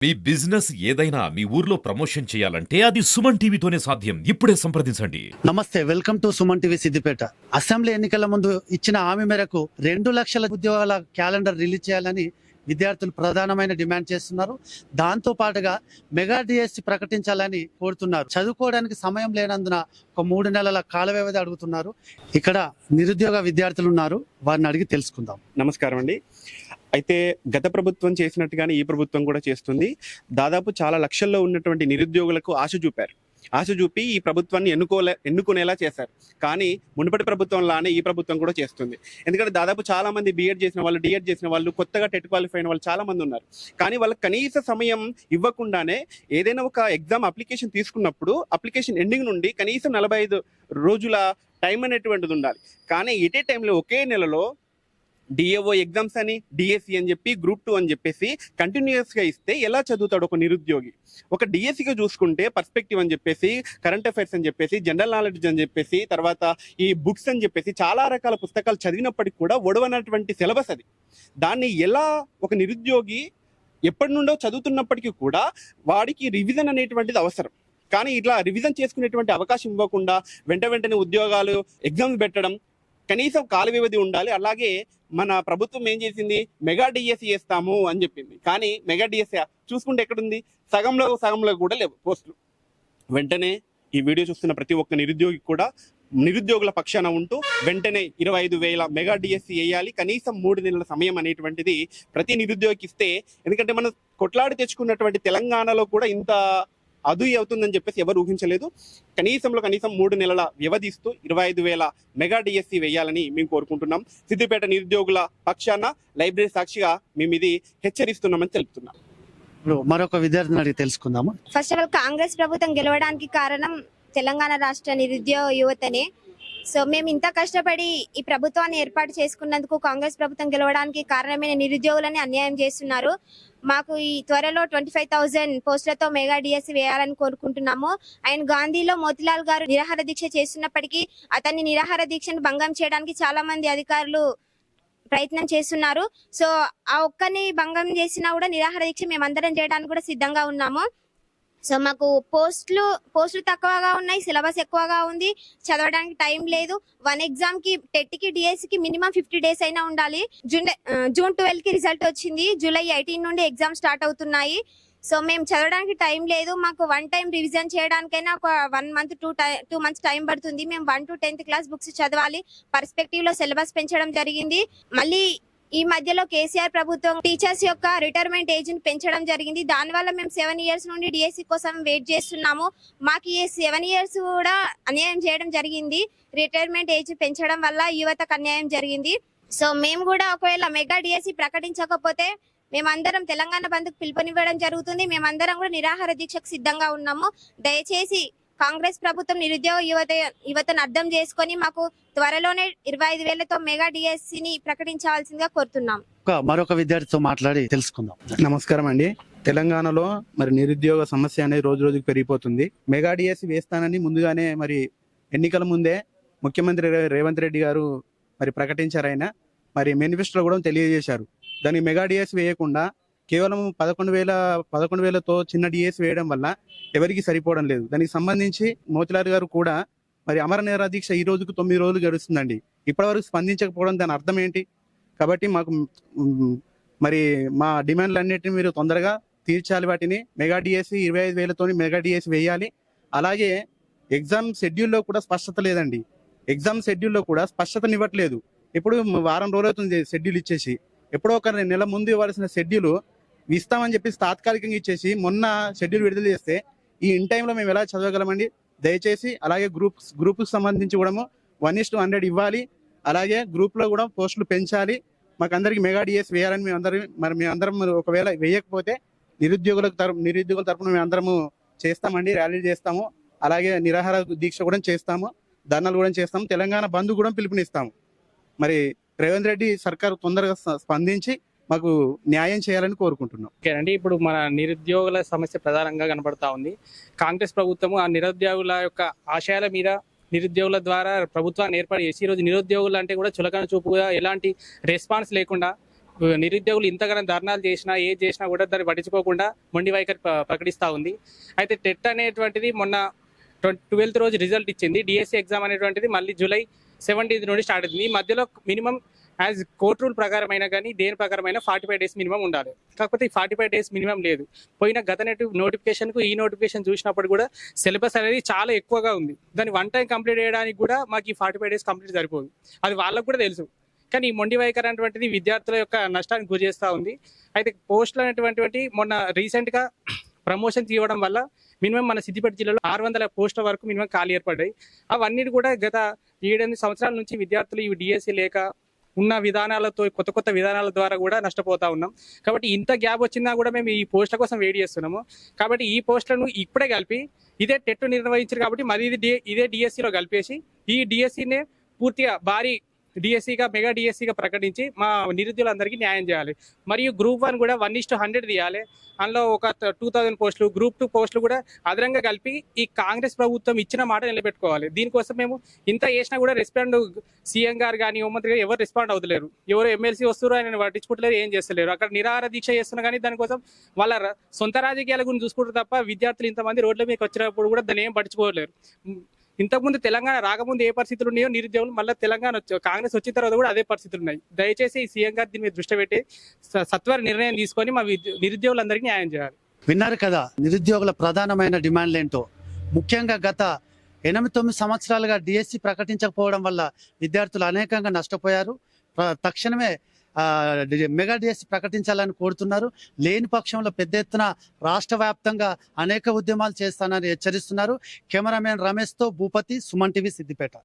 మీ business ఏదైనా మీ ఊర్లో promotion చేయాలంటే అది సుమన్ టీవీతోనే సాధ్యం. ఇప్పుడే సంప్రదించండి. నమస్తే, welcome to Suman TV Siddipet. Assembly ఎన్నికల ముందు ఇచ్చిన హామీ మేరకు 2 లక్షల ఉద్యోగాల క్యాలెండర్ రిలీజ్ చేయాలని విద్యార్థులు ప్రధానమైన డిమాండ్ చేస్తున్నారు. దాంతో పాటుగా మెగా డిఎస్సి ప్రకటించాలని కోరుతున్నారు. చదువుకోవడానికి సమయం లేనందున ఒక 3 నెలల కాల వ్యవధి అడుగుతున్నారు. ఇక్కడ నిరుద్యోగ విద్యార్థులు ఉన్నారు, వారిని అడిగి తెలుసుకుందాం. నమస్కారం అండి. అయితే గత ప్రభుత్వం చేసినట్టుగానే ఈ ప్రభుత్వం కూడా చేస్తుంది. దాదాపు చాలా లక్షల్లో ఉన్నటువంటి నిరుద్యోగులకు ఆశ చూపి ఈ ప్రభుత్వాన్ని ఎన్నుకునేలా చేశారు. కానీ మునుపటి ప్రభుత్వంలానే ఈ ప్రభుత్వం కూడా చేస్తుంది. ఎందుకంటే దాదాపు చాలా మంది బీఎడ్ చేసిన వాళ్ళు, డిఎడ్ చేసిన వాళ్ళు, కొత్తగా టెట్ క్వాలిఫై అయిన వాళ్ళు చాలా మంది ఉన్నారు. కానీ వాళ్ళకి కనీస సమయం ఇవ్వకుండానే ఏదైనా ఒక ఎగ్జామ్ అప్లికేషన్ తీసుకున్నప్పుడు అప్లికేషన్ ఎండింగ్ నుండి కనీసం 45 రోజుల టైం అనేటువంటిది ఉండాలి. కానీ ఇదే టైంలో ఒకే నెలలో డిఏఓ ఎగ్జామ్స్ అని, డిఎస్సి అని చెప్పి, గ్రూప్ 2 అని చెప్పేసి కంటిన్యూస్గా ఇస్తే ఎలా చదువుతాడు ఒక నిరుద్యోగి? ఒక డిఎస్సిగా చూసుకుంటే పర్స్పెక్టివ్ అని చెప్పేసి, కరెంట్ అఫైర్స్ అని చెప్పేసి, జనరల్ నాలెడ్జ్ అని చెప్పేసి, తర్వాత ఈ బుక్స్ అని చెప్పేసి చాలా రకాల పుస్తకాలు చదివినప్పటికి కూడా ఒడవనటువంటి సిలబస్ అది. దాన్ని ఎలా ఒక నిరుద్యోగి ఎప్పటి నుండో చదువుతున్నప్పటికీ కూడా వాడికి రివిజన్ అనేటువంటిది అవసరం. కానీ ఇట్లా రివిజన్ చేసుకునేటువంటి అవకాశం ఇవ్వకుండా వెంటనే ఉద్యోగాలు ఎగ్జామ్స్ పెట్టడం, కనీసం కాల వ్యవధి ఉండాలి. అలాగే మన ప్రభుత్వం ఏం చేసింది, మెగా డిఎస్సి చేస్తాము అని చెప్పింది. కానీ మెగా డిఎస్సి చూసుకుంటే ఎక్కడుంది? సగంలో కూడా లేవు పోస్టులు. వెంటనే ఈ వీడియో చూస్తున్న ప్రతి ఒక్క నిరుద్యోగి కూడా నిరుద్యోగుల పక్షాన ఉంటూ వెంటనే 25,000 మెగా డిఎస్సి వేయాలి. కనీసం 3 నెలల సమయం అనేటువంటిది ప్రతి నిరుద్యోగికి ఇస్తే, ఎందుకంటే మనం కొట్లాడి తెచ్చుకున్నటువంటి తెలంగాణలో కూడా ఇంత అదుయి అవుతుందని చెప్పేసి ఎవరు ఊహించలేదు. కనీసం 3 నెలల వ్యవధిస్తూ 25,000 మెగా డిఎస్సి వేయాలని మేము కోరుకుంటున్నాం. సిద్దిపేట నిరుద్యోగుల పక్షాన లైబ్రరీ సాక్షిగా మేము ఇది హెచ్చరిస్తున్నామని తెలుపుతున్నాం. మరొక విద్యార్థిని అడిగి తెలుసుకుందాము. ఫస్ట్ ఆఫ్ ఆల్, కాంగ్రెస్ ప్రభుత్వం గెలవడానికి కారణం తెలంగాణ రాష్ట్ర నిరుద్యోగ యువతనే. సో మేము ఇంత కష్టపడి ఈ ప్రభుత్వాన్ని ఏర్పాటు చేసుకున్నందుకు కాంగ్రెస్ ప్రభుత్వం గెలవడానికి కారణమైన నిరుద్యోగులని అన్యాయం చేస్తున్నారు. మాకు ఈ త్వరలో 25,000 పోస్టులతో మెగా డిఎస్సి వేయాలని కోరుకుంటున్నాము. అండ్ గాంధీలో మోతిలాల్ గారు నిరాహార దీక్ష చేస్తున్నప్పటికీ అతన్ని నిరాహార దీక్షను భంగం చేయడానికి చాలా మంది అధికారులు ప్రయత్నం చేస్తున్నారు. సో ఆ ఒక్కని భంగం చేసినా కూడా నిరాహార దీక్ష మేమందరం చేయడానికి కూడా సిద్ధంగా ఉన్నాము. సో మాకు పోస్టులు తక్కువగా ఉన్నాయి, సిలబస్ ఎక్కువగా ఉంది, చదవడానికి టైం లేదు. 1 ఎగ్జామ్ కి, టెట్ కి, డిఎస్సి కి మినిమం 50 డేస్ అయినా ఉండాలి. జూన్ 12 కి రిజల్ట్ వచ్చింది. జూలై 18 నుండి ఎగ్జామ్ స్టార్ట్ అవుతున్నాయి. సో మేము చదవడానికి టైం లేదు. మాకు 1 టైం రివిజన్ చేయడానికైనా ఒక 1 మంత్ 2 మంత్స్ టైం పడుతుంది. మేము 1 to 10th క్లాస్ బుక్స్ చదవాలి. పర్స్పెక్టివ్ లో సిలబస్ పెంచడం జరిగింది. మళ్ళీ ఈ మధ్యలో కేసీఆర్ ప్రభుత్వం టీచర్స్ యొక్క రిటైర్మెంట్ ఏజ్ ని పెంచడం జరిగింది. దానివల్ల మేము 7 years నుండి డిఎస్సి కోసం వెయిట్ చేస్తున్నాము. మాకు ఈ 7 years కూడా అన్యాయం చేయడం జరిగింది. రిటైర్మెంట్ ఏజ్ పెంచడం వల్ల యువతకు అన్యాయం జరిగింది. సో మేము కూడా ఒకవేళ మెగా డిఎస్సి ప్రకటించకపోతే మేమందరం తెలంగాణ బంద్కు పిలుపునివ్వడం జరుగుతుంది. మేమందరం కూడా నిరాహార దీక్షకు సిద్ధంగా ఉన్నాము. దయచేసి కాంగ్రెస్ ప్రభుత్వం నిరుద్యోగ యువతను అర్థం చేసుకొని మాకు త్వరలోనే 25,000తో మెగా డిఎస్సిని ప్రకటించాల్సిందిగా కోరుతున్నాం. మరొక విద్యార్థితో మాట్లాడి తెలుసుకుందాం. నమస్కారం అండి. తెలంగాణలో మరి నిరుద్యోగ సమస్య అనేది రోజు రోజుకు పెరిగిపోతుంది. మెగా డిఎస్సి వేస్తానని ముందుగానే మరి ఎన్నికల ముందే ముఖ్యమంత్రి రేవంత్ రెడ్డి గారు మరి ప్రకటించారు. ఆయన మరి మేనిఫెస్టోలో కూడా తెలియజేశారు. దానికి మెగా డిఎస్సి వేయకుండా కేవలం 11,000తో చిన్న డిఎస్సి వేయడం వల్ల ఎవరికి సరిపోవడం లేదు. దానికి సంబంధించి మోతిలాల్ గారు కూడా మరి అమర నిరాహార దీక్ష ఈ రోజుకు 9 రోజులు గడుస్తుందండి. ఇప్పటివరకు స్పందించకపోవడం దాని అర్థం ఏంటి? కాబట్టి మాకు మరి మా డిమాండ్లన్నిటిని మీరు తొందరగా తీర్చాలి. వాటిని మెగా డిఎస్సి 25,000తో మెగా డిఎస్సి వేయాలి. అలాగే ఎగ్జామ్ షెడ్యూల్లో కూడా స్పష్టత లేదండి. ఎగ్జామ్ షెడ్యూల్లో కూడా స్పష్టతనివ్వట్లేదు. ఇప్పుడు వారం రోజులు అవుతుంది షెడ్యూల్ ఇచ్చేసి. ఎప్పుడో ఒక నెల ముందు ఇవ్వాల్సిన షెడ్యూల్ ఇస్తామని చెప్పేసి తాత్కాలికంగా ఇచ్చేసి మొన్న షెడ్యూల్ విడుదల చేస్తే ఈ ఇన్ టైంలో మేము ఎలా చదవగలమండి? దయచేసి అలాగే గ్రూప్కి సంబంధించి కూడా 1:100 ఇవ్వాలి. అలాగే గ్రూప్లో కూడా పోస్టులు పెంచాలి. మాకు అందరికి మెగా డిఎస్ వేయాలని మేమందరం ఒకవేళ వేయకపోతే నిరుద్యోగుల తరపున మేము అందరము చేస్తామండి. ర్యాలీలు చేస్తాము, అలాగే నిరాహార దీక్ష కూడా చేస్తాము, ధర్నాలు కూడా చేస్తాము, తెలంగాణ బంద్ కూడా పిలుపునిస్తాము. మరి రేవంత్ రెడ్డి సర్కారు తొందరగా స్పందించి మాకు న్యాయం చేయాలని కోరుకుంటున్నాం. ఓకేనండి. ఇప్పుడు మన నిరుద్యోగుల సమస్య ప్రధానంగా కనబడతా ఉంది. కాంగ్రెస్ ప్రభుత్వము ఆ నిరుద్యోగుల యొక్క ఆశయాల మీద, నిరుద్యోగుల ద్వారా ప్రభుత్వాన్ని ఏర్పాటు చేసి ఈరోజు నిరుద్యోగులు అంటే కూడా చులకన చూపుగా ఎలాంటి రెస్పాన్స్ లేకుండా నిరుద్యోగులు ఇంతగానో ధర్నాలు చేసినా ఏది చేసినా కూడా దాన్ని పట్టించుకోకుండా మొండి వైఖరి ప్రకటిస్తూ ఉంది. అయితే టెట్ అనేటువంటిది మొన్న 12th రోజు రిజల్ట్ ఇచ్చింది. డిఎస్సి ఎగ్జామ్ అనేటువంటిది మళ్ళీ జూలై 17th నుండి స్టార్ట్ అవుతుంది. ఈ మధ్యలో మినిమం యాజ్ కోర్టు రూల్ ప్రకారం అయినా కానీ దేని ప్రకారం అయినా 45 days మినిమం ఉండాలి. కాకపోతే ఈ 45 days మినిమం లేదు. పోయిన గత నోటిఫికేషన్కు ఈ నోటిఫికేషన్ చూసినప్పుడు కూడా సిలబస్ అనేది చాలా ఎక్కువగా ఉంది. దాన్ని 1 time కంప్లీట్ చేయడానికి కూడా మాకు ఈ 45 days కంప్లీట్ సరిపోదు. అది వాళ్ళకు కూడా తెలుసు. కానీ ఈ మొండి వైఖరి అనేటువంటిది విద్యార్థుల యొక్క నష్టానికి గురి చేస్తూ ఉంది. అయితే పోస్టులు అనేటువంటి మొన్న రీసెంట్గా ప్రమోషన్స్ ఇవ్వడం వల్ల మినిమం మన సిద్దిపేట జిల్లాలో 600 పోస్టుల వరకు మినిమం ఖాళీ ఏర్పడ్డాయి. అవన్నీ కూడా గత 7-8 సంవత్సరాల నుంచి విద్యార్థులు ఈ డిఎస్సి లేక ఉన్న విధానాలతో కొత్త విధానాల ద్వారా కూడా నష్టపోతా ఉన్నాం. కాబట్టి ఇంత గ్యాప్ వచ్చినా కూడా మేము ఈ పోస్టుల కోసం వెయిట్ చేస్తున్నాము. కాబట్టి ఈ పోస్టులను ఇప్పుడే కలిపి ఇదే టెట్ నిర్వహించారు కాబట్టి మరి ఇదే డిఎస్సిలో కలిపేసి ఈ డిఎస్సినే పూర్తిగా భారీ డిఎస్సిగా మెగా డిఎస్సిగా ప్రకటించి మా నిరుద్యోగులందరికీ న్యాయం చేయాలి. మరియు గ్రూప్ 1 కూడా 1:100 తీయాలి. అందులో ఒక 2000 పోస్టులు, గ్రూప్ 2 పోస్టులు కూడా అదనంగా కలిపి ఈ కాంగ్రెస్ ప్రభుత్వం ఇచ్చిన మాట నిలబెట్టుకోవాలి. దీనికోసం మేము ఇంత చేసినా కూడా రెస్పాండ్ సీఎం గారు కానీ హోంమంత్రి గారు ఎవరు రెస్పాండ్ అవుతలేరు. ఎవరు ఎమ్మెల్సీ వస్తారు ఆయన పట్టించుకుంటలేరు, ఏం చేస్తలేరు. అక్కడ నిరాహార దీక్ష చేస్తున్నా కానీ దానికోసం వాళ్ళ సొంత రాజకీయాల గురించి చూసుకుంటారు తప్ప విద్యార్థులు ఇంతమంది రోడ్ల మీద వచ్చినప్పుడు కూడా దాన్ని ఏం పట్టించుకోలేరు. ఇంతకుముందు తెలంగాణ రాకముందు ఏ పరిస్థితులు ఉన్నాయో నిరుద్యోగులు మళ్ళీ తెలంగాణ కాంగ్రెస్ వచ్చిన తర్వాత కూడా అదే పరిస్థితులు ఉన్నాయి. దయచేసి ఈ సీఎం గారు దీని మీద దృష్టి పెట్టి సత్వర నిర్ణయం తీసుకొని మా నిరుద్యోగులందరికీ న్యాయం చేయాలి. విన్నారు కదా నిరుద్యోగుల ప్రధానమైన డిమాండ్లు ఏంటో. ముఖ్యంగా గత 8-9 సంవత్సరాలుగా డిఎస్సి ప్రకటించకపోవడం వల్ల విద్యార్థులు అనేకంగా నష్టపోయారు. తక్షణమే మెగా డిఎస్సి ప్రకటించాలని కోరుతున్నారు. లేని పక్షంలో పెద్ద ఎత్తున రాష్ట్ర వ్యాప్తంగా అనేక ఉద్యమాలు చేస్తానని హెచ్చరిస్తున్నారు. కెమెరామెన్ రమేష్తో భూపతి, సుమన్ టీవీ, సిద్దిపేట.